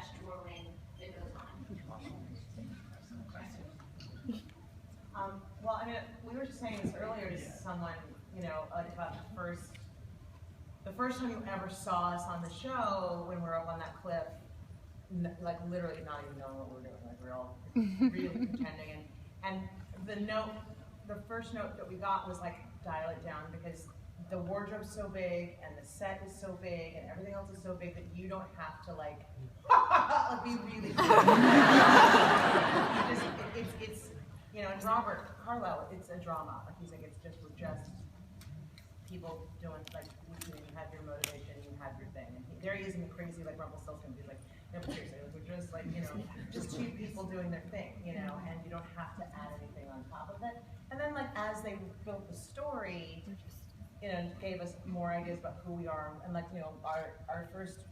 sketch drawing that goes on. Well, I mean, we were just saying this earlier to someone, you know, about the first time you ever saw us on the show when we were up on that cliff, like literally not even knowing what we were doing, like we were all really pretending, and the first note that we got was like, dial it down, because the wardrobe's so big and the set is so big and everything else is so big that you don't have to like be really it's you know, and Robert Carlyle, it's a drama. Like he's like, we're just people doing, like, you have your motivation, you have your thing. And there he is in the crazy, like, Rumpelstiltskin. He's like, no, but seriously, we're just, like, you know, just two people doing their thing, you know, and you don't have to add anything on top of it. And then, like, as they built the story, you know, gave us more ideas about who we are. And, like, you know, our first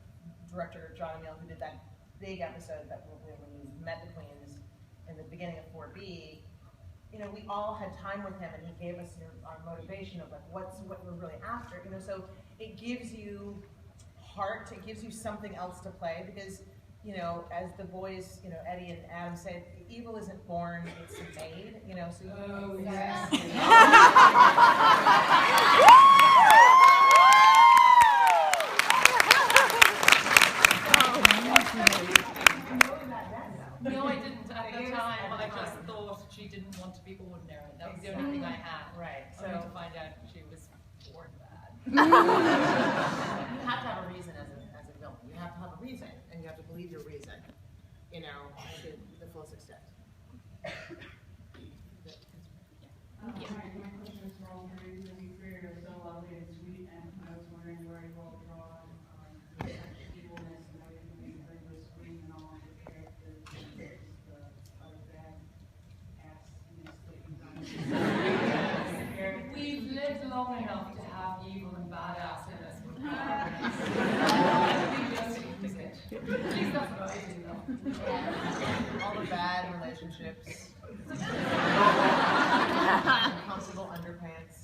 director, John Emile, who did that big episode that when we met the Queens in the beginning of 4B, you know, we all had time with him, and he gave us our motivation of like what we're really after. You know, so it gives you heart. It gives you something else to play, because, you know, as the boys, you know, Eddie and Adam said, evil isn't born; it's made. You know, so No, I didn't at the time. I just thought she didn't want to be ordinary. That was the only thing I had. Right. So only to find out she was born bad. You have to have a reason as a villain. You have to have a reason, and you have to believe your reason. You know, to the fullest extent. Hi, my question is for all three. To be fair, you're so lovely and sweet, and I was wondering where you all draw the evilness and how you can make the screen and all the characters and just the other bad assness that you've done. We've lived long enough to have evil and badass in us. Please, that's what I do, though. All the bad relationships. Uncomfortable underpants.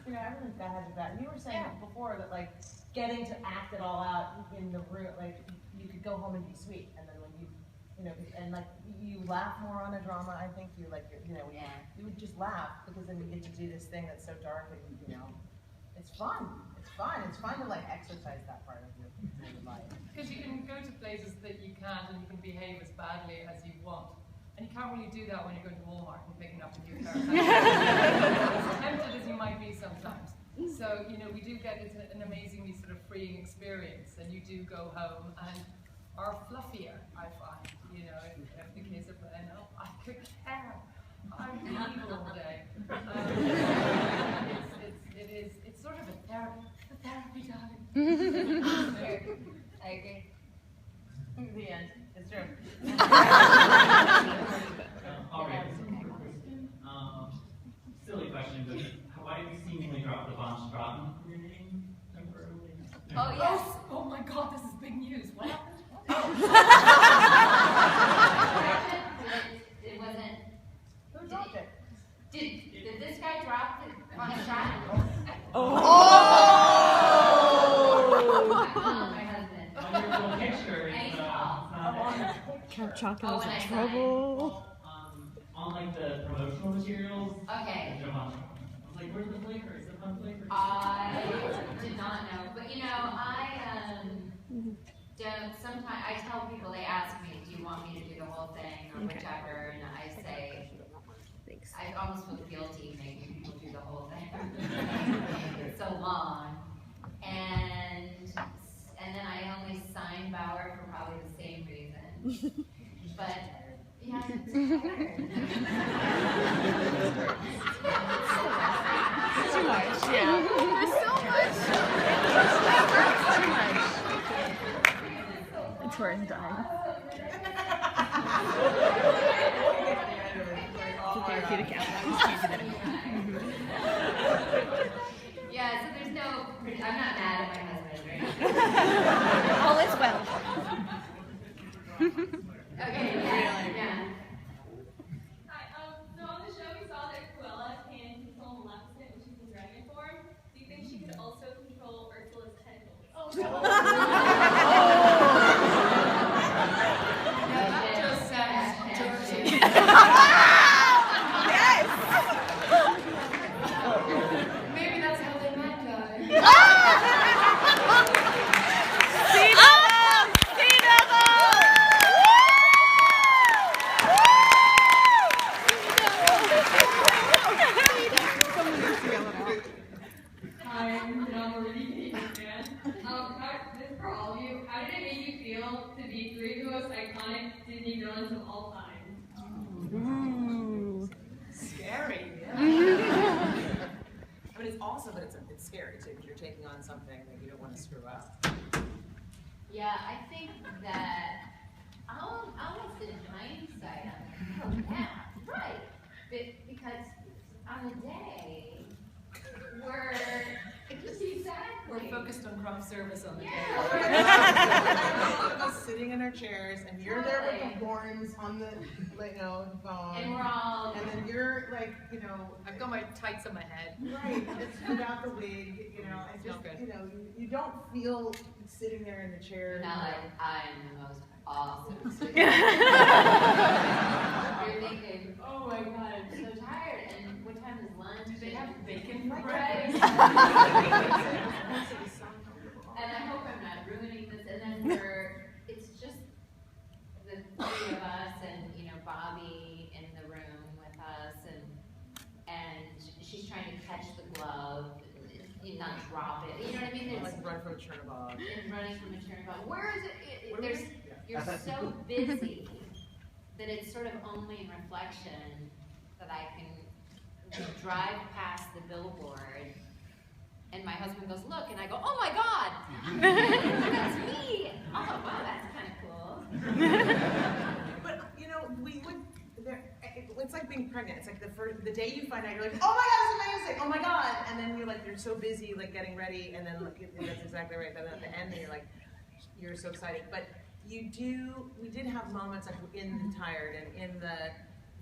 You know, everyone's got has that. You were saying before that, like, getting to act it all out in the room, like, you could go home and be sweet, and then when you know, and like, you laugh more on a drama. I think you like, you know, you would just laugh, because then you get to do this thing that's so dark, and you know, it's fun. It's fun. It's fun to like exercise that part of your life. Because you can go to places that you can't, and you can behave as badly as you want. And you can't really do that when you're going to Walmart and picking up a new pair of pants. As tempted as you might be sometimes. So, you know, we do get, it's an amazingly sort of freeing experience, and you do go home and are fluffier, I find. You know, if the kids are playing, oh, I could care. I'm evil all day. It's sort of a therapy, darling. I agree. The end. It's true. All right. Silly question, but why did you seemingly drop the Von Straten from your name temporarily? Oh, yes. Oh my God, this is big news. What happened? It wasn't. Who dropped it? Did this guy drop it on a shot? Oh! I called my husband. On your little picture, it's not Count Chocolate's when in I saw trouble. on like the promotional materials. Okay. I was like, where's the flavor? Is it fun flavor? I did not know, but you know, I don't. Sometimes I tell people, they ask me, "Do you want me to do the whole thing or whichever?" And I say, Thanks. I almost feel guilty making people do the whole thing. It's so long, and then I only sign Bauer for probably the same reason. But yeah, it's tired. Too much, yeah. There's so much. Too much. It's worth dying. It's a therapeutic outlet. Yeah, so there's no. I'm not mad at my husband, right? All is well. Okay, yeah. Hi, so on the show we saw that Cruella can control Maleficent when she's in dragon form. Do you think she could also control Ursula's tentacles? Oh, no. revealed to be three of the most iconic Disney villains of all time. Scary. Yeah. I mean, it's also, but it's scary too, because you're taking on something that you don't want to screw up. Yeah, I think that almost in hindsight, I'm like, oh yeah, right. Because on the day, we're focused on craft service on the day. Us sitting in our chairs, and you're there with the horns on the, phone. And we're all. And then you're like, I've got my tights on my head. Right, it's without the wig, and just, you don't feel sitting there in the chair. Not like I'm the most awesome. You're thinking, oh my god, I'm so tired. And what time is lunch? Do they have bacon for breakfast? breakfast? And I hope I'm not ruining this. And then it's just the three of us, and Bobby in the room with us, and she's trying to catch the glove, not drop it. You know what I mean? It's like run from a Chernobyl. It's running from a Chernobyl. Where is it? You're so busy that it's sort of only in reflection that I can drive past the billboard, and my husband goes, look, and I go, oh my God, that's me. Oh, wow, that's kind of cool. But, it's like being pregnant. It's like the day you find out, you're like, oh my God, it's amazing, oh my God. And then you're so busy, getting ready, and then that's exactly right. Then at the end, you're so excited. But we did have moments in the tired and in the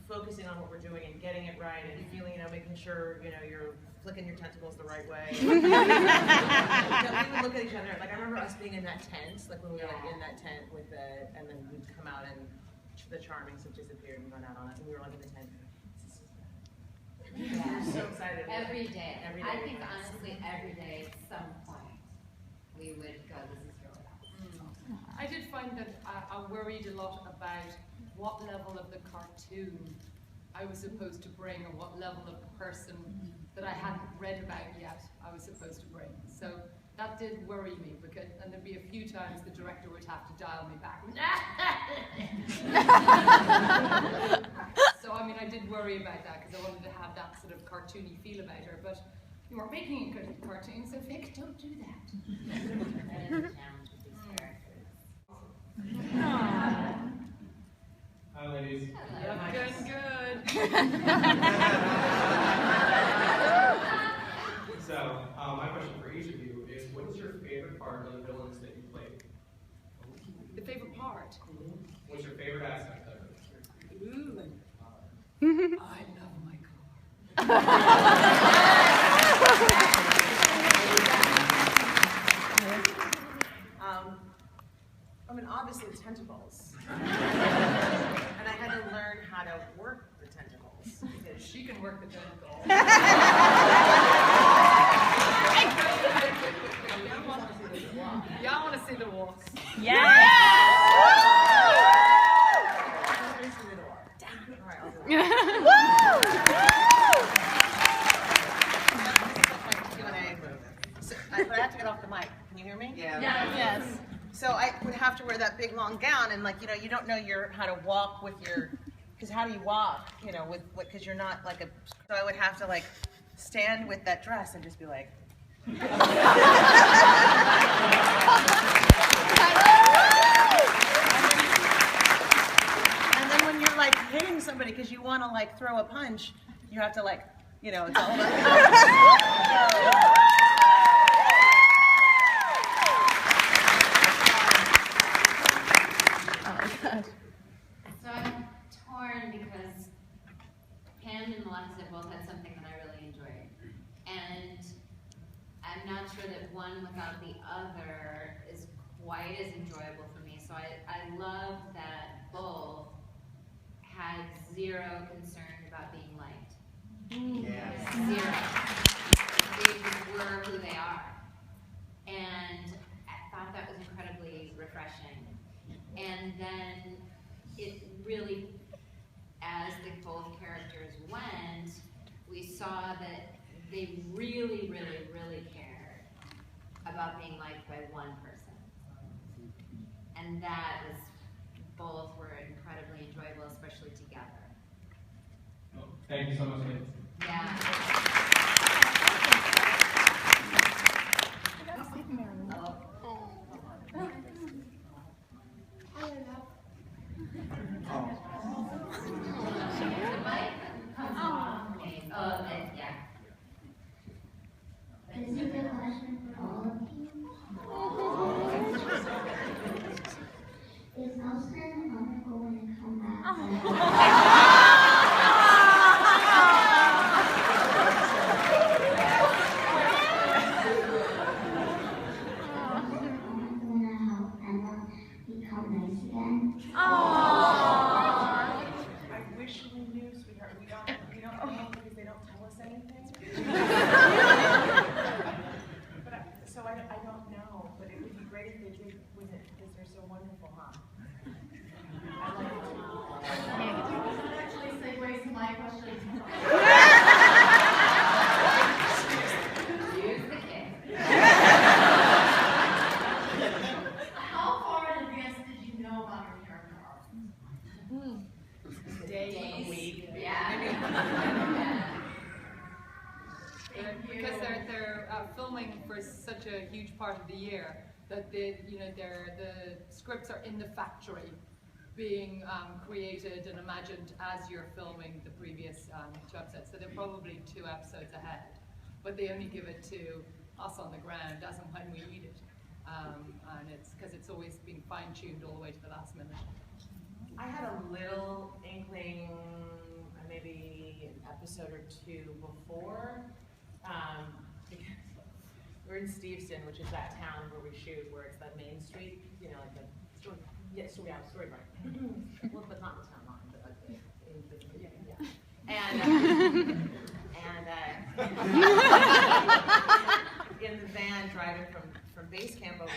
focusing on what we're doing and getting it right and feeling, making sure, you're flicking your tentacles the right way. We would look at each other, I remember us being in that tent, when we were in that tent and then we'd come out and the Charmings had disappeared and gone out on us, and we were in the tent. We were so excited. Every day. I think honestly, every day at some point, we would go, this is really awesome. I did find that I worried a lot about what level of the cartoon I was supposed to bring, or what level of person that I hadn't read about yet I was supposed to bring. So that did worry me, and there'd be a few times the director would have to dial me back. So I did worry about that, because I wanted to have that sort of cartoony feel about her, but you are making a good cartoon, so Vic, don't do that. That is a challenge with these characters. Hi, ladies. Hello. Good. So, my question for each of you is, what is your favorite part of the villains that you played? The favorite part? What's your favorite aspect of it? Ooh. I love my car. Obviously tentacles. And I had to learn how to work the tentacles. Because she can work the tentacles. Y'all want to see the walks? Yeah. But I have to get off the mic. Can you hear me? Yeah. Yes. So I would have to wear that big long gown, and you don't know how to walk with your, because how do you walk, because you're not so I would have to stand with that dress and just be like. And then when you're hitting somebody because you want to throw a punch, you have to it's all about. So I'm torn because Pam and Melissa both had something that I really enjoyed. And I'm not sure that one without the other is quite as enjoyable for me. So I love that both had zero concern about being liked. Yeah. Zero. They just were who they are. And I thought that was incredibly refreshing. And then it really, as the both characters went, we saw that they really, really, really cared about being liked by one person. And And that was, both were incredibly enjoyable, especially together. Well, thank you so much, ladies. Yeah. This is a question for all of you. Is Nelson going to come back? Because they're filming for such a huge part of the year that the scripts are in the factory being created and imagined as you're filming the previous 2 episodes. So they're probably 2 episodes ahead, but they only give it to us on the ground as and when we need it. And it's because it's always been fine-tuned all the way to the last minute. I had a little inkling, maybe an episode or 2 before, because we're in Steveston, which is that town where we shoot, where it's that main street, you know, like the story, story bar. Well, but not the town line, but like in the van driving from base camp over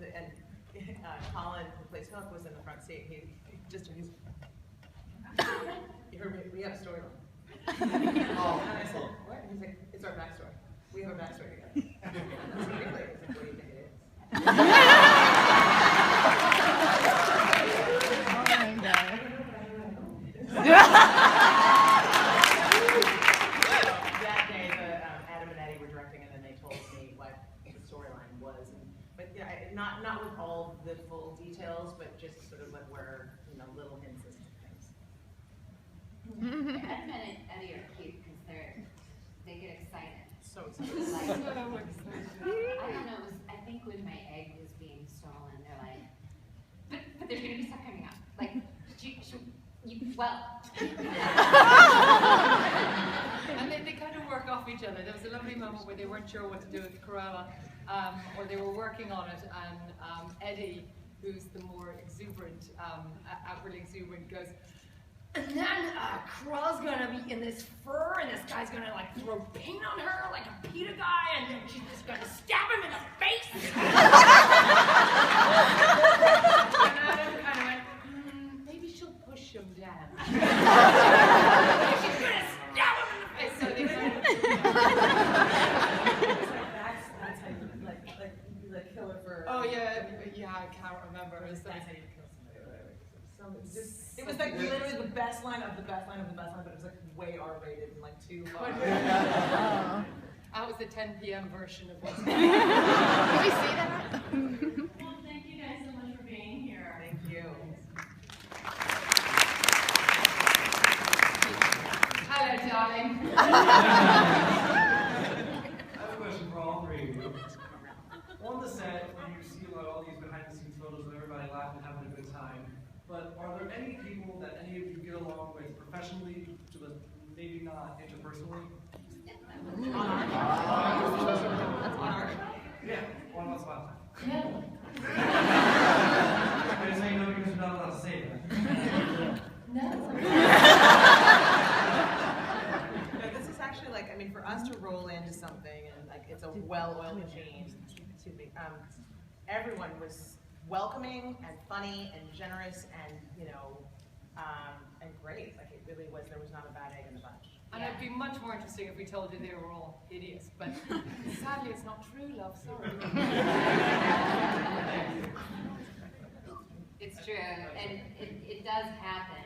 into Colin, who plays Hook, was in the front seat. He's you heard me, we have a storyline. Oh, and I said, what? He's like, it's our backstory. We have a backstory together. I said, really? He's like, what do you think it is? That day, Adam and Eddie were directing, and then they told me what the storyline was. But yeah, not with all the full details, but just sort of like where, you know, little hints as to things. Adam and Eddie are cute because they get excited. So excited. Like, I don't know, I think when my egg was being stolen, they're like, but there's going to be stuff coming out. Like, well. And they kind of work off each other. There was a lovely moment where they weren't sure what to do with Cruella, or they were working on it, and Eddie, who's the more exuberant, outwardly exuberant, goes, and then Cruella's gonna be in this fur, and this guy's gonna like throw paint on her like a PETA guy, and then she's just gonna stab him in the face. And Adam kind of went, maybe she'll push him down. She's gonna stab him in the face. So they kind of. That's how you like kill her for. Oh yeah, I can't remember. That's how you kill somebody. It was like literally the best line of the best line of the best line, but it was like way R-rated and like too far. That was the 10 p.m. version of what's Can we see that? Well, thank you guys so much for being here. Thank you. Hello, darling. I have a question for all 3 of you. On the set, you see all these behind-the-scenes photos of everybody laughing and having a good time. But are there any people that any of you get along with professionally, but maybe not interpersonally? Yeah, on the spot. Yeah. I just say no because you're not allowed to say that. No. This is actually like, I mean, for us to roll into something and like it's a well-oiled machine. Everyone was welcoming and funny and generous and, you know, and great. Like it really was, there was not a bad egg in the bunch. And it'd be much more interesting if we told you they were all hideous, but sadly it's not true, love, sorry. It's true, and it does happen.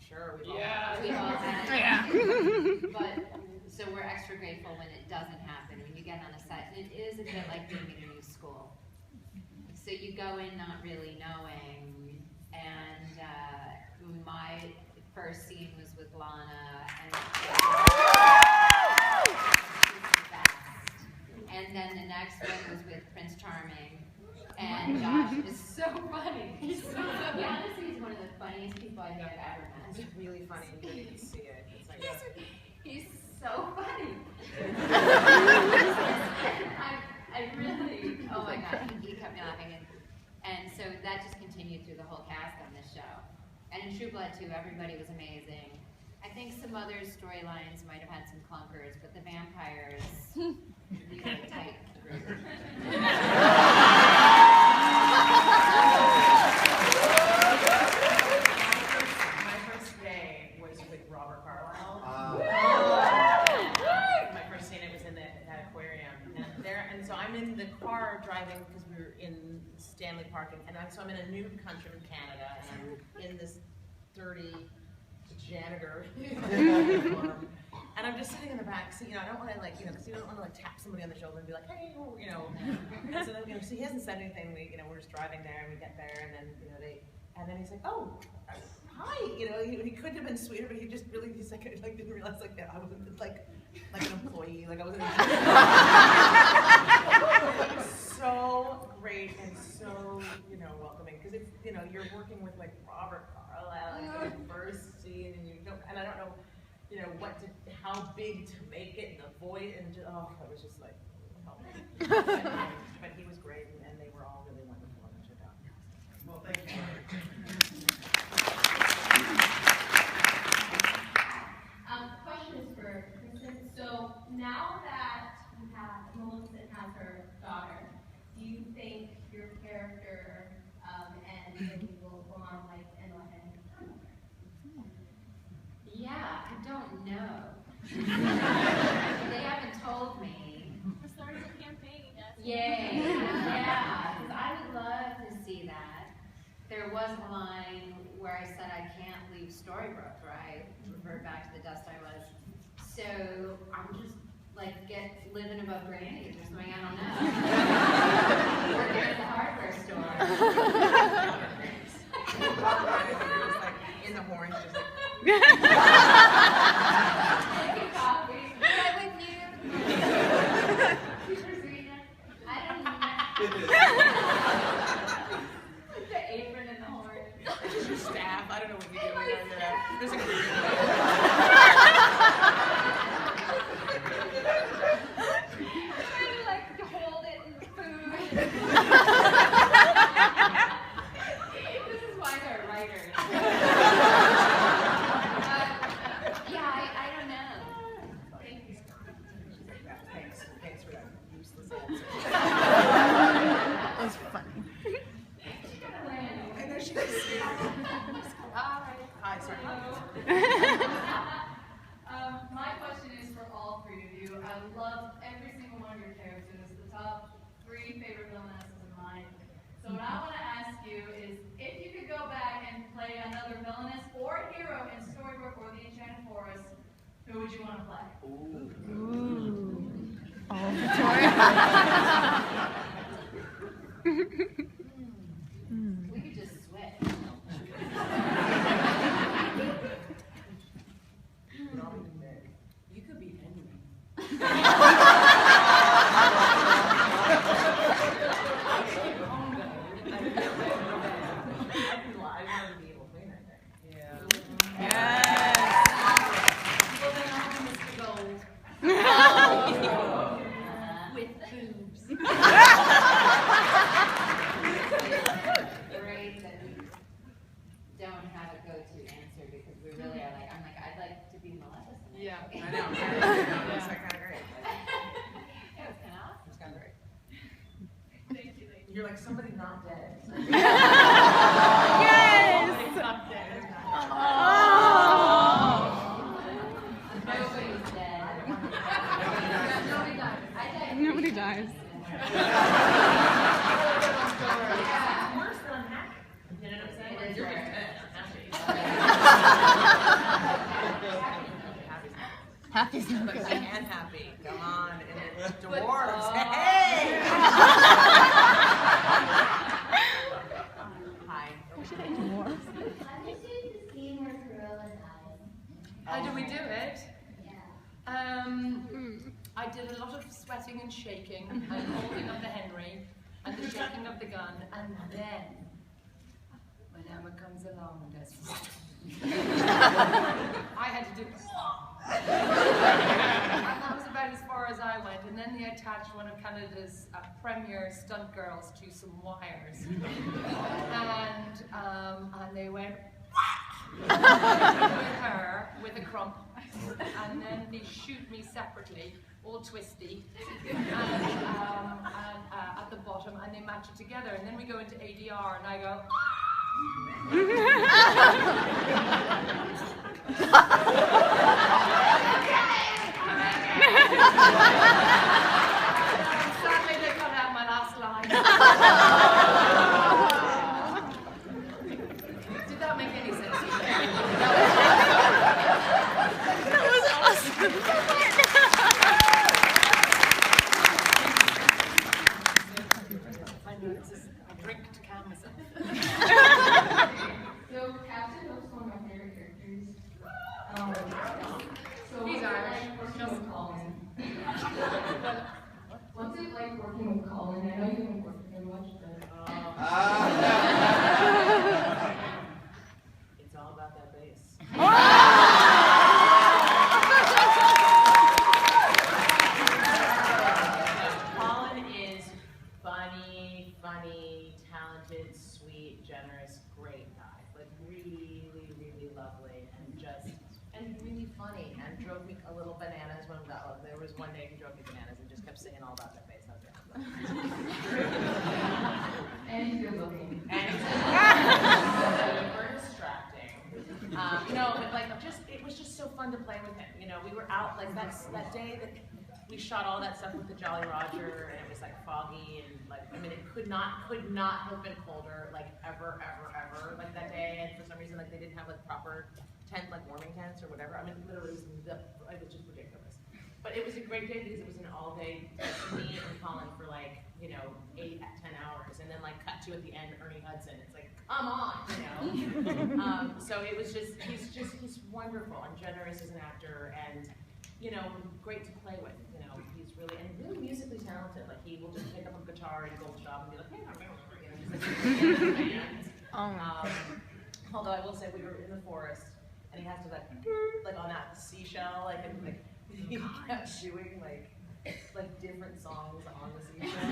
Sure, we've all had it. Yeah. But, so we're extra grateful when it doesn't happen, when you get on a set. And it is a bit like being in a new school. So you go in not really knowing, and my first scene was with Lana, and and then the next one was with Prince Charming, and Josh is so funny. He honestly is one of the funniest people I think I've ever met. It's really funny. You don't even see it. It's like He's so funny. I really, oh my God, he kept me laughing. And so that just continued through the whole cast on this show. And in True Blood too, everybody was amazing. I think some other storylines might have had some clunkers, but the vampires, these are tight group. my first day was with Robert Carlyle. My first scene, it was in that aquarium, and so I'm in the car driving because we were in Stanley Park, and so I'm in a new country in Canada, and I'm in this dirty janitor uniform, and I'm just sitting in the back seat. I don't want to because you don't want to tap somebody on the shoulder and be like, hey, And so then, so he hasn't said anything. We're just driving there, and we get there, and then and then he's like, oh, hi. He could have been sweeter, but he just really, he's like didn't realize that I wasn't like an employee, I wasn't. So great and so welcoming, because it's you're working with Robert Carlyle in the first scene, and I don't know how big to make it, and the voice, and just, it was just like but he was great, and they were all really wonderful, and it turned out. Well, thank you. Question is for Kristin. So now that Melissa has her daughter, do you think your character and Wendy will go on and let him come over? Yeah, I don't know. They haven't told me. We're starting a campaign, yes. Yay, yeah, because I would love to see that. There was a line where I said I can't leave Storybrooke, right? Revert back to the dust I was. So I'm just living above Granny's or something, I don't know. Working at the hardware store. In the horns, just Making coffee. Right with you. I don't know. The apron and the horn. It's just your staff. I don't know what you do. There's a Trying to hold it in food. This is why they're writers. Yeah, I don't know. Thanks for that useless answer. That was funny. I know she was Hi, sorry. My question is for all three of you. I love every single one of your characters. The top 3 favorite villainesses of mine. So what I want to ask you is, if you could go back and play another villainess or hero in Storybrooke or The Enchanted Forest, who would you want to play? Ooh. Oh, Victoria. We could just switch. You could be anyone. I want to be able to play that thing. Yeah. Well, then I'm Mr. Gold. With boobs. Great that we don't have a go-to answer, because we really are I'd like to be Maleficent. Yeah. I know. It's kind of great. Yeah, it's kind of awesome. It's kind of great. Thank you, ladies. You're like somebody not dead. Yes! Somebody's not dead. Nobody's dead. Nobody dies. I died. Nobody dies. Worse than unhappy. Happy's not But good. and happy. Come on. And the dwarves. Hey! Hi. How did you do this game where Gorilla died? How do we do it? Yeah. I did a lot of sweating and shaking, and holding up the Henry, and the shaking of the gun, and then, when Emma comes along and does, I had to do, and that was about as far as I went, and then they attached one of Canada's premier stunt girls to some wires, and they went, with her, with a crump, and then they shoot me separately, all twisty, and at the bottom, and they match it together, and then we go into ADR, and I go, sadly they cut out my last line. Did that make any sense to you? That was awesome. I know, it's just a drink to calm myself. So Captain Hook's one of my favorite characters. So He's what's it Irish. like working with Colin? What's it like working with Colin? I know you haven't worked with him much, but It's all about that bass. Colin is funny, talented, sweet, generous, great guy. Like really, really lovely, and really funny, and drove me a little bananas when there was one day he drove me bananas and just kept singing all about that bass. and he's good looking. And super distracting. No, but like it was just so fun to play with him. You know, we were out like that day that we shot all that stuff with the Jolly Roger, and it was like foggy and like it could not have been colder like ever like that day. And for some reason like they didn't have like proper tent like warming tents or whatever. I mean literally it was just ridiculous. But it was a great day because it was an all day me and Colin for like 8 to 10 hours, and then like cut to at the end Ernie Hudson. It's like come on, So it was he's wonderful and generous as an actor, and great to play with. He's really musically talented. Like he will just pick up a guitar and gold shop and be like, just like band. Although I will say we were in the forest and he has to like on that seashell, he kept doing like different songs on the seashell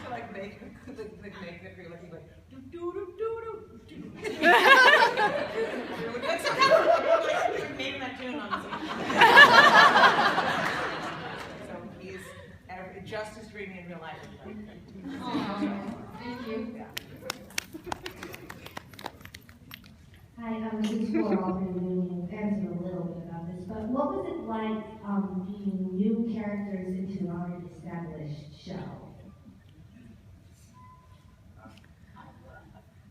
to like make the crew like he'd like do do do do do do. Like naming that tune on the seashell. So he's just as dreamy in real life as Thank you. Yeah. Hi, this is Flora Albany. You answered a little bit about this, but what was it like being new characters into an already established show?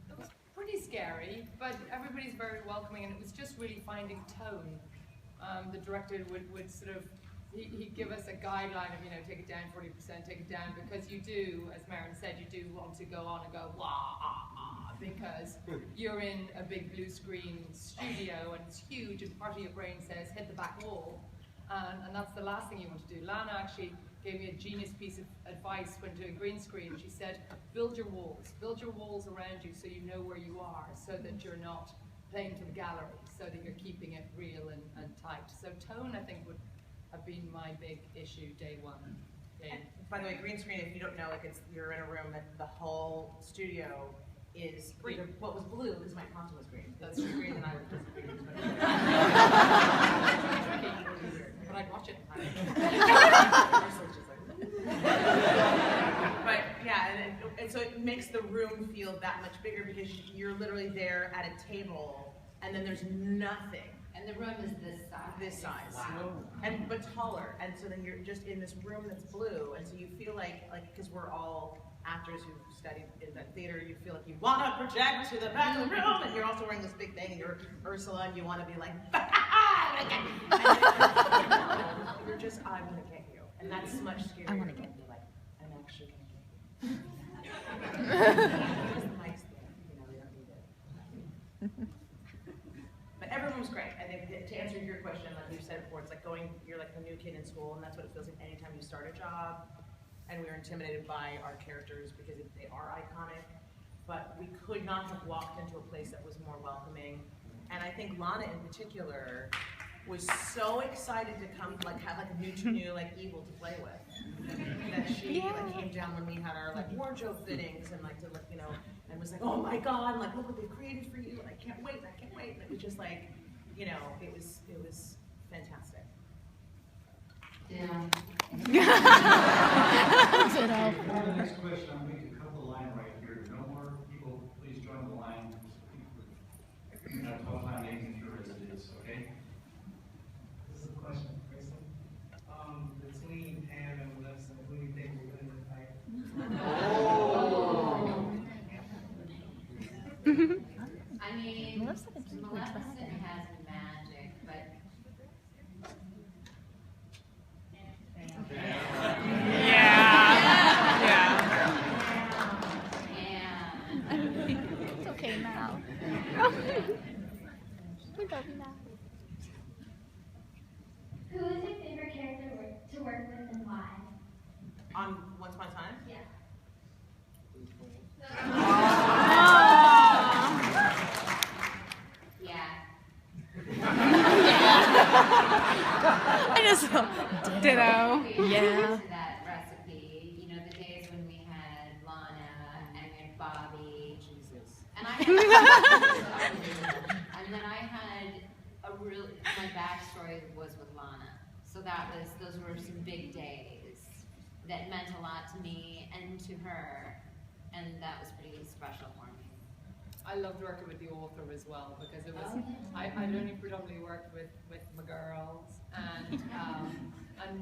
It was pretty scary, but everybody's very welcoming, and it was just really finding tone. The director would sort of, he'd give us a guideline of, take it down 40%, take it down, because you do, as Merrin said, you do want to go on and go, wah, ah, ah, because you're in a big blue screen studio, and it's huge, and part of your brain says, hit the back wall, and that's the last thing you want to do. Lana actually gave me a genius piece of advice when doing green screen. She said, build your walls around you so you know where you are, so that you're not playing to the gallery, so that you're keeping it real and tight. So tone, I think, would have been my big issue day one. And by the way, green screen, if you don't know, you're in a room that the whole studio is green. What was blue is my costume was green. That's green, and I was just green. But I'd watch it. But yeah, and so it makes the room feel that much bigger because you're literally there at a table, and then there's nothing. And the room is this size. Wow. But taller, and so then you're just in this room that's blue, and so you feel like because we're all actors who studied in the theater, you feel like you want to project to the back of the room, and you're also wearing this big thing, and you're Ursula, and you want to be like, you're just, I'm gonna get you, and that's much scarier. I want to get you, like, I'm actually gonna get you. It's a nice thing, you know, they don't need it. But everyone was great. I think to answer your question, like we've said before, it's like you're like the new kid in school, and that's what it feels like anytime you start a job. And we were intimidated by our characters because they are iconic, but we could not have walked into a place that was more welcoming. And I think Lana in particular was so excited to come, like have like a new like evil to play with, that she like came down when we had our like wardrobe fittings and like to look, you know, and was like, oh my God, like look what they've created for you, and I can't wait, and I can't wait. And it was just like, you know, it was fantastic. Yeah. For the next question, I'm going to cut the line right here. No more people, please join the line. We're not tough time making sure as it is, okay? This is a question, Kristin. Between Pam and Melissa, who do you think will win the fight? I mean, Maleficent has magic, but It's okay now. We love you now. Who is your favorite character to work with and why? On Once Upon a Time? Yeah. yeah. I just ditto. Yeah. To that recipe, you know, the days when we had Lana and we had Bobby. Jesus. And I had my backstory was with Lana. So those were some big days that meant a lot to me and to her, and that was pretty special for me. I loved working with the author as well, because it was, I'd only predominantly worked with my girls and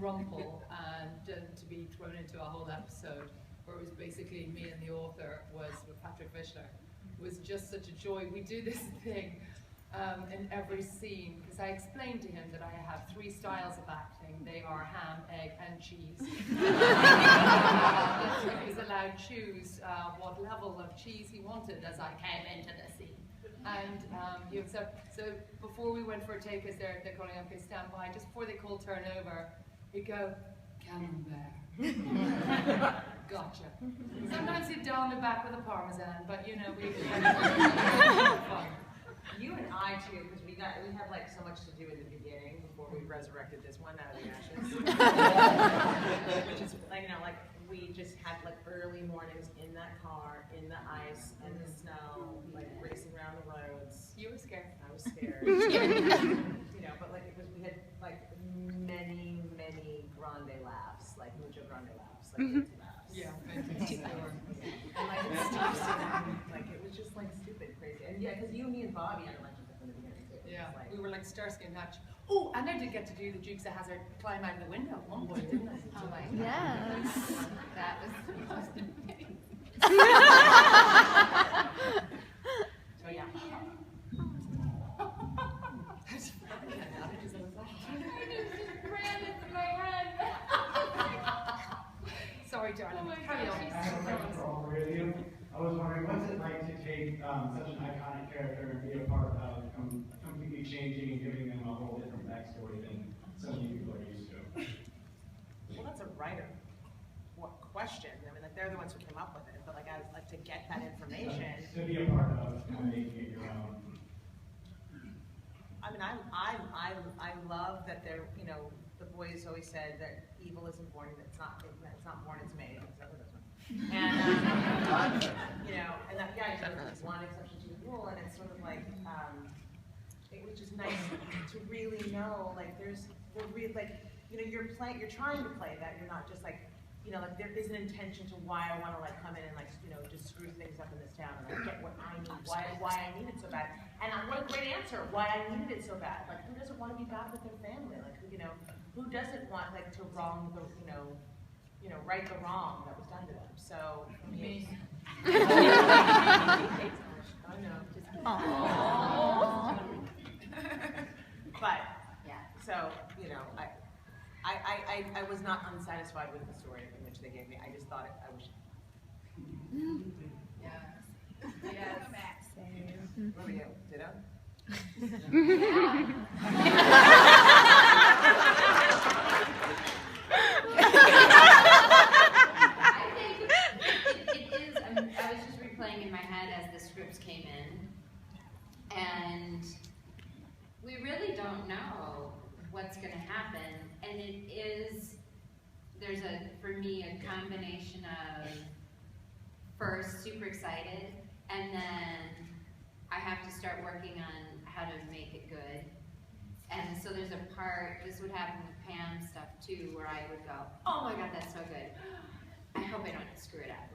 Rumpel, and to be thrown into a whole episode where it was basically me and the author was with Patrick Fischler was just such a joy. We do this thing in every scene, because I explained to him that I have 3 styles of acting. They are ham, egg, and cheese. He was allowed to choose what level of cheese he wanted as I came into the scene. And you know, so before we went for a take, as they're calling, okay, stand by, just before they call turnover, he'd go, Camembert. Gotcha. Sometimes he'd down the back with a Parmesan, but you know, we had fun. You and I too, because we had like so much to do in the beginning before we resurrected this one out of the ashes. Which is, you know, like we just had like early mornings in that car, in the ice, in the snow, like racing around the roads. You were scared. I was scared. You know, but like we had like many grande laughs, like mucho grande laughs, like fancy laughs. Yeah, And like it's like it was just like stupid crazy. And yeah, because you, me, and Bobby had a bunch of stuff in the beginning too. Yeah, Like, we were like Starsky and Hutch. Oh, and I did get to do the Dukes of Hazzard climb out of the window at one point, didn't I? Oh my God. Yes. That was the most amazing. So yeah. Sorry, darling. Carry on. I have a question for all 3 of you. I was wondering, what's it like to take such an iconic character and be a part of completely changing and giving them a whole different backstory than so many people are used to? Well, that's a writer question. I mean, like they're the ones who came up with it, but like I would like to get that information. To be a part of kind of making it your own. I mean, I love that they're, you know, the boys always said that evil isn't born, it's not born, it's made. And you know, and that it's one exception to the rule, and it's sort of like it was just nice to really know, like like you know, you're trying to play that, you're not just like, you know, like there is an intention to why I want to like come in and like, you know, just screw things up in this town and like get what I need, why I need it so bad. And what a great answer, why I needed it so bad. Like who doesn't want to be back with their family? Like who doesn't want like to wrong the, you know, you know, right the wrong that was done to them. So for me, I know. But Yeah. so you know, I was not unsatisfied with the story in which they gave me. I just thought I wish. Yes. What about you? Ditto? I think it is, I was just replaying in my head as the scripts came in, and we really don't know what's going to happen, and it is, there's for me, a combination of first super excited, and then I have to start working on how to make it good. And so there's a part, this would happen with Pam's stuff too, where I would go, oh my God, that's so good. I hope I don't screw it up.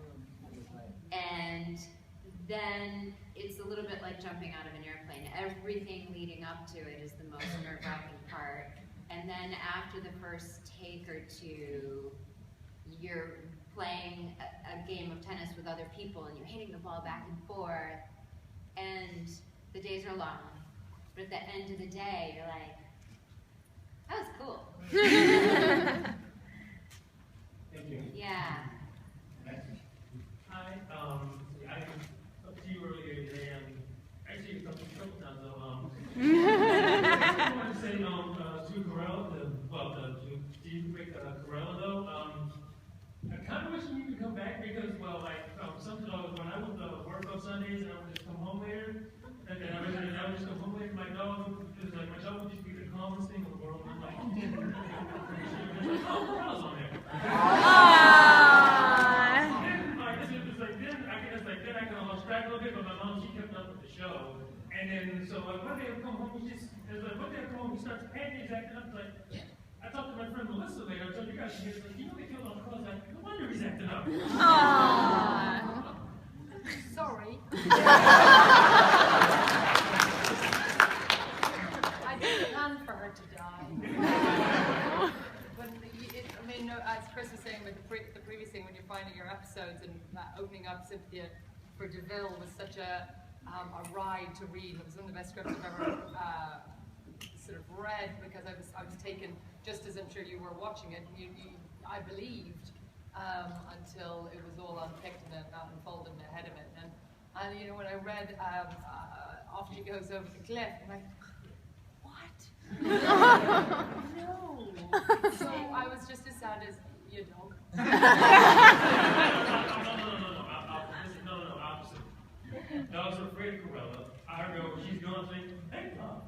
And then it's a little bit like jumping out of an airplane. Everything leading up to it is the most nerve-wracking part. And then after the first take or two, you're playing a game of tennis with other people and you're hitting the ball back and forth. And the days are long. But at the end of the day, you're like, that was cool. Thank you. Yeah. Hi, I talked to you earlier today, and actually a couple times though. I wanted to say to Corella, to Steve Corella though, I kind of wish you could come back because, well, like something when I would work on Sundays and I would just come home later, and then I would just come home later. My dog, because like my dog would just be the calmest thing in the world. I'm like, oh, Corella's on there. Then I kind of lost track a little bit, but my mom, she kept up with the show. And then, so like, one day I come home, one day I come home, he starts panicking, he's acting up. Like, I talked to my friend Melissa later, I told you guys, she was like, you know they killed all the clothes. Like, no wonder he's acting up. Sorry. I didn't plan for her to die. But I mean, no, as Chris was saying with the previous thing, when you're finding your episodes and opening up Cynthia for DeVille was such a ride to read. It was one of the best scripts I've ever sort of read because I was taken, just as I'm sure you were watching it, I believed until it was all unpicked and unfolded ahead of it. And you know, when I read off she goes over the cliff, I'm like, what? No. So I was just as sad as your dog. No, opposite. Dogs are afraid of Corella. I go, she's going to say, hey, Bob.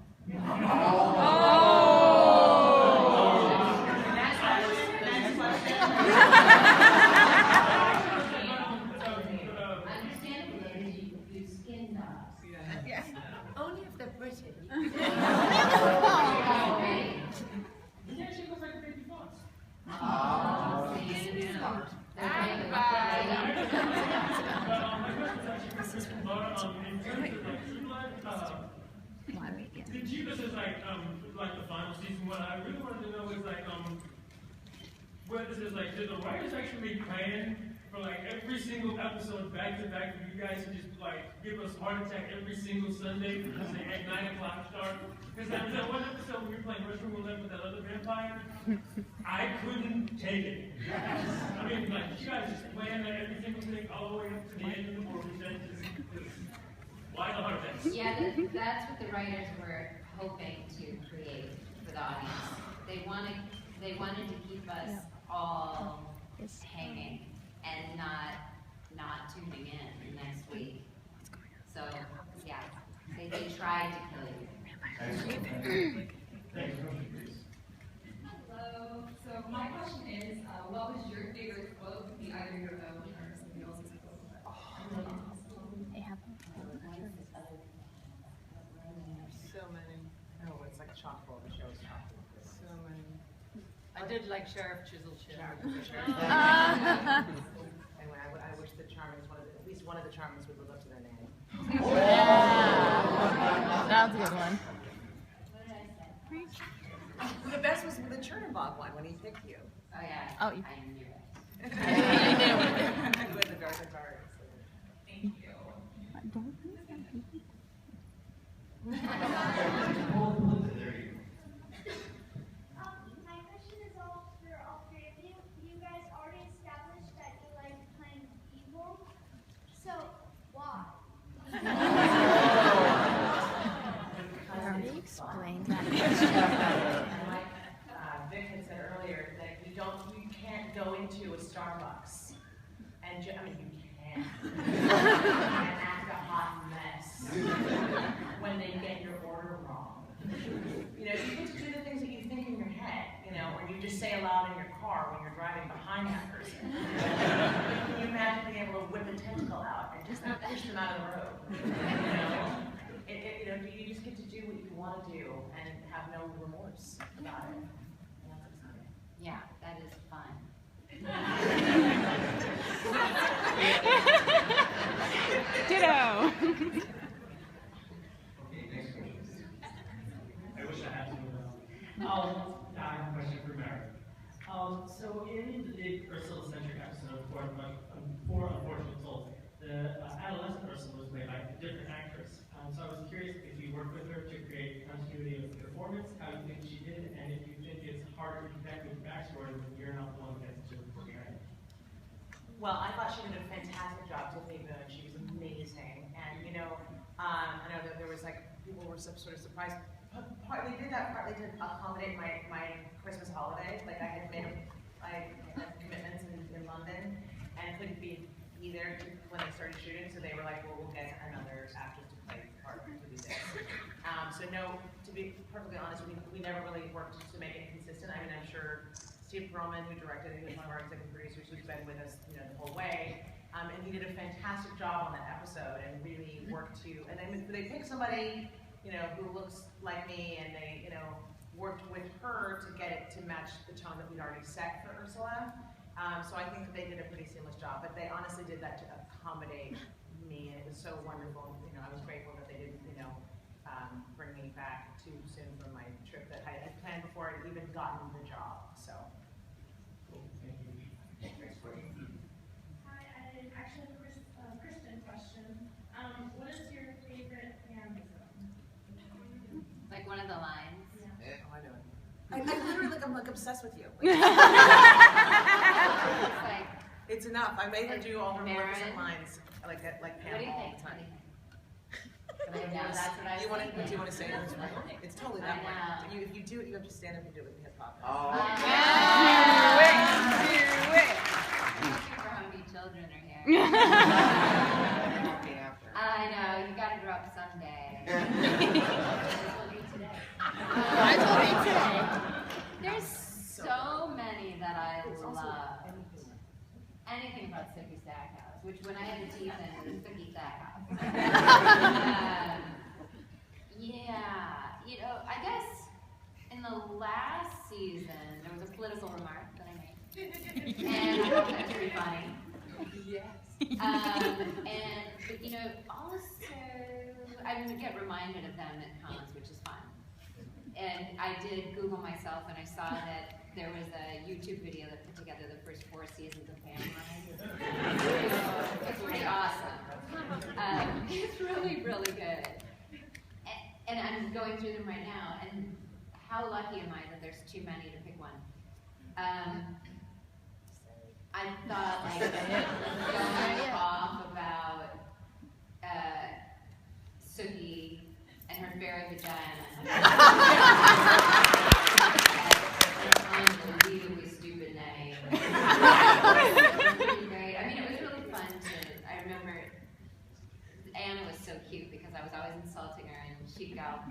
Only if they're British. Yeah, she looks like a baby fox. Did you, this is like the final season, what I really wanted to know is like, what this is like, did the writers actually plan for like every single episode back to back for you guys to just like give us heart attack every single Sunday for just at 9 o'clock start? Because that was that one episode when we were playing Russian roulette with that other vampire. I couldn't take it. I mean, like, you guys just plan that every single thing all the way up to the end of the movie. Why the heart attacks? Yeah, that's what the writers were hoping to create for the audience. They wanted to keep us all hanging and not tuning in next week. So yeah, they tried to kill you. Hello. So my question is, what was your favorite quote? Could be either your own or somebody else's quote. So many. Oh, it's like chock full. The show's chock full. So many. I did like Sheriff Chiselchin. Anyway, I wish the Charmings, at least one of the Charmings would live up to their name. That was a good one. What did I say? The best was the Chernobog one when he picked you. Oh yeah. Oh, I knew it. With the darker cards. Thank you. My question is all for all three of you. You guys already established that you like playing evil. So why? Explain that. And like Vic had said earlier, that you can't go into a Starbucks and I mean you can and act a hot mess when they get your order wrong. You know, you get to do the things that you think in your head, you know, or you just say aloud in your car when you're driving behind that person. Can you imagine being able to whip a tentacle out and just push them out of the road? You know, you just get to do what you want to do and have no remorse about it. And that's exciting. Yeah, that is fun. Ditto. Okay, next question. I wish I had to move on. I have a question for Merrin. So in the big Ursula-centric episode, For Unfortunate Souls, the adolescent Ursula was played by a different actress. So I was curious if you worked with her to create continuity of performance, how you think she did, and if you think it's harder to connect with the backstory when you're not the one that gets to portray it. Well, I thought she did a fantastic job, Tiffany Boone. She was amazing. And, you know, I know that there was like, people were sort of surprised. Partly did that, partly to accommodate my Christmas holiday. Like I had made commitments in London and couldn't be there when they started shooting. So they were like, well, we'll get another actress to play part to do this. So no, to be perfectly honest, we never really worked to make it consistent. I mean, I'm sure Steve Perlman, who directed it, he was one of our executive producers who's been with us, you know, the whole way. And he did a fantastic job on that episode and really worked to, and then they picked somebody, you know, who looks like me, and they, you know, worked with her to get it to match the tone that we'd already set for Ursula. So I think that they did a pretty seamless job, but they honestly did that to accommodate me, and it was so wonderful. You know, I was grateful that they didn't, you know, bring me back too soon from my trip that I had planned before I'd even gotten the job. So. Cool, thank you. Next question. Hi, I actually have a Kristin question. What is your favorite fandom? Like one of the lines. Yeah. Oh, I know it. I literally I'm like obsessed with you. Like, it's enough. I made her do all her Merrin. Maleficent lines like Pam what do you all think? the time. I know, that's what I was thinking. Do you want to say it? It's totally that I way. know. If you do it, you have to stand up and do it with hip hop. Oh. Super hungry children are here. I know, you gotta grow up someday. I told you today. There's so many that I love. Anything about Sicky Stackhouse, which when I had a teeth in, it was Sicky Stackhouse. Yeah, you know, I guess in the last season, there was a political remark that I made. And I thought that was pretty funny. Yes. But you know, also, I get reminded of them at cons, which is fun. And I did Google myself, and I saw that there was a YouTube video that put together the first 4 seasons of Family. It's pretty awesome. It's really, really good. And I'm going through them right now, and how lucky am I that there's too many to pick one. I thought, like, going off about Suki and her fairy vagina. Unbelievably stupid name. Really great. I mean, it was really fun to, I remember Anna was so cute because I was always insulting her, and she'd go,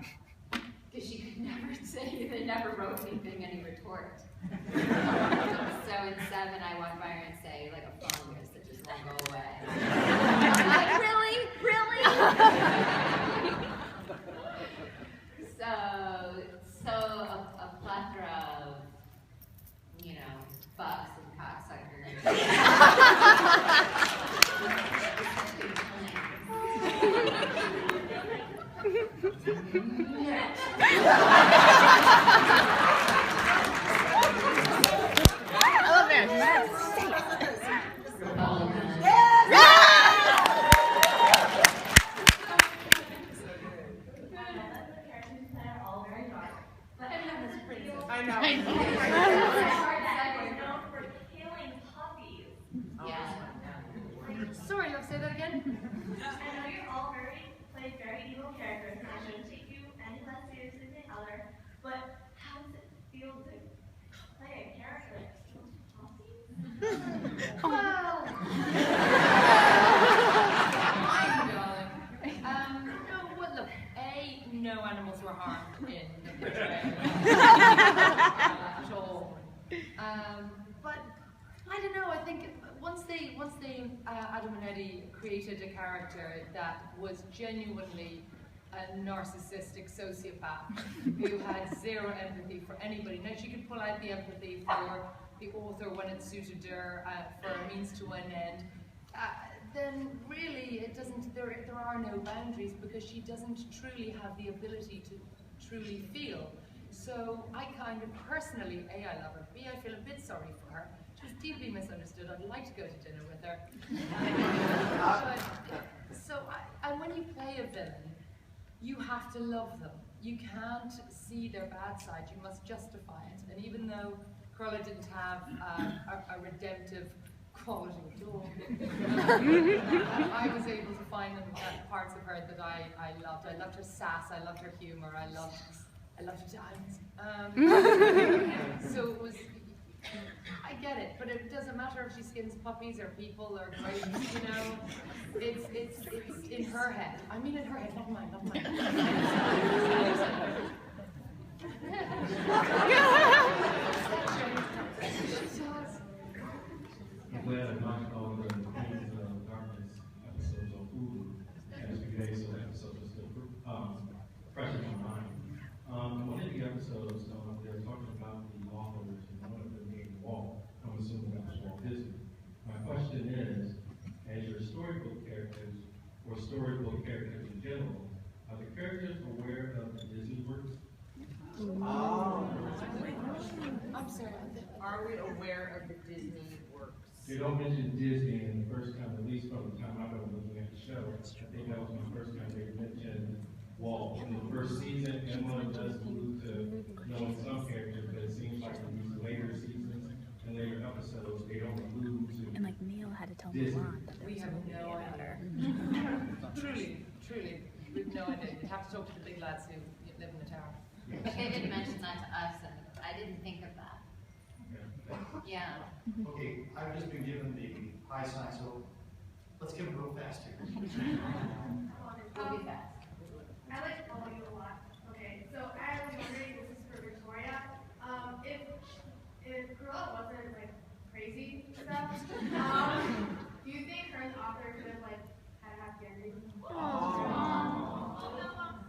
because she could never say, they never wrote anything, any retort. So in 7, I walk by her and say, like a fungus that just won't go away. Like, really? Really? So a plethora of, you know, fucks and cocksuckers. I love that. But I don't know. I think once they Adam and Eddie created a character that was genuinely a narcissistic sociopath who had zero empathy for anybody. Now she could pull out the empathy for the author when it suited her for a means to an end. Then really it doesn't. There are no boundaries because she doesn't truly have the ability to truly feel. So I kind of personally, A, I love her. B, I feel a bit sorry for her. She's deeply misunderstood. I'd like to go to dinner with her. And when you play a villain, you have to love them. You can't see their bad side. You must justify it. And even though Carla didn't have a redemptive quality at all, I was able to find them parts of her that I loved. I loved her sass. I loved her humor. I loved her diamonds. So it was. I get it, but it doesn't matter if she skins puppies or people or grapes, you know. It's in her head. I mean in her head, not mine, not mine. I'm glad I knocked all the Queens of Darkness episodes on Hulu as we base on episodes are still fresh in my mind. One of the episodes, they were talking about the authors and one of them being Walt. I'm assuming that was Walt Disney. My question is, as your storybook characters, or storybook characters in general, are the characters aware of the Disney works? I'm sorry, are we aware of the Disney works? They don't mention Disney in the first time, at least from the time I've been looking at the show. I think that was my first time they mentioned Walt. In the first season, Emma does allude to knowing some characters, but it seems like in these later seasons and later episodes, they don't allude to And like Neil had to tell Disney. Milan that We have no idea. Truly, we have no idea. You have to talk to the big lads who live in the tower. But they didn't mention that to us, and I didn't think of that. Yeah. Okay, I've just been given the high sign, so let's give it real fast here. We'll be fast. I like all of you a lot. Okay, so I was wondering, this is for Victoria, if Cruella wasn't like crazy stuff, do you think her and the author could have like had a happy ending?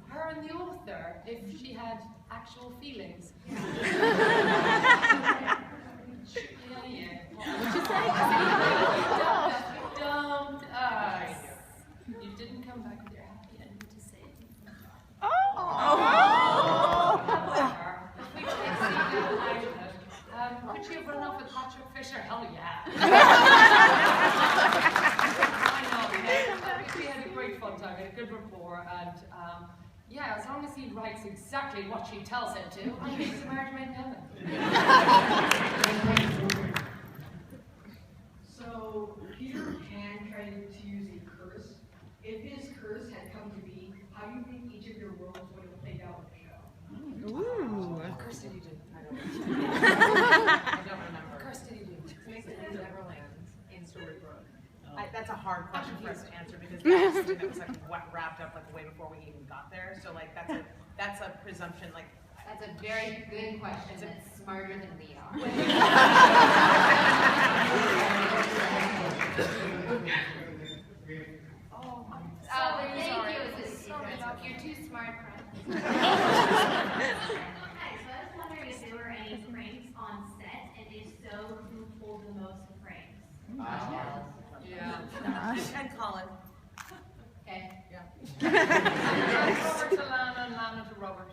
Her and the author, if she had actual feelings. Yeah. What'd you say? Don't us. You didn't come back with your happy ending to say it. However, if we take Celia out of it, could she have run off with Patrick Fisher? Hell yeah. I know. We had a great fun time. We had a good rapport, and yeah, as long as he writes exactly what she tells him to, I think it's a marriage made in heaven. So, Peter Pan tried to use a curse. If his curse had come to be, how do you think each of your worlds would have played out in the show? Ooh. What curse did he do? I don't remember. What curse did he do? Make it in Neverland in Storybrooke. That's a hard question for us to answer because that's something that was like wrapped up like way before we even got there. So like that's a presumption like. That's a very good question. That's smarter than we are. Thank you. You're too smart, friend. Hi, so I was wondering if there were any pranks on set, and if so, who pulled the most pranks? Yeah. And Colin. Okay. Yeah. Robert to Lana and Lana to Robert.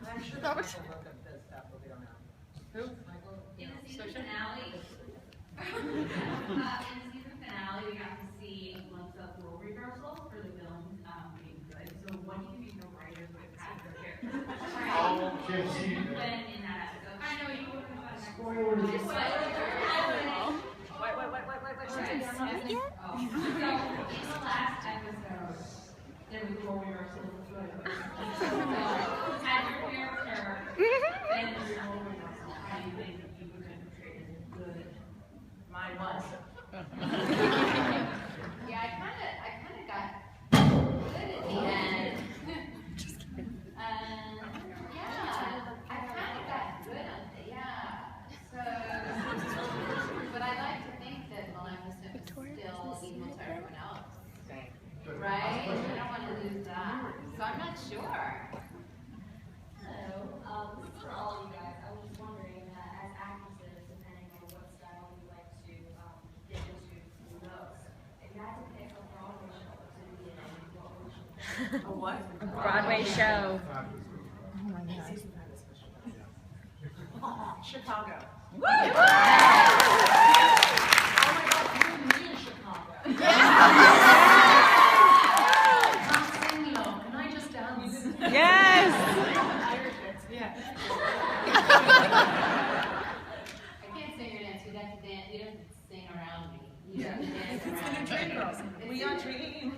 I'm sure Robert will look at this stuff, but we don't know. Who? In the season finale, we got to see a glimpse of role reversals for the villains being good. So what do you think the writers would have had for characters? When in that episode? I know you wouldn't have done Spoilers. Wait. So, in the last episode, there was role reversals. As your character, then there's role reversal. How do you think you were going to portray it as good? Mine was. Yeah, I kind of got good at the end. Yeah, I kind of got good at it. Yeah. So. A what? A Broadway show. Oh my God. Chicago. Oh my God, you and me in Chicago. Not sing low. Can I just dance? Yes. Yeah. I can't sing or dance. You'd have to dance. You'd have to sing around me. You have to dance It's around in a dream me. girls. We are dreaming.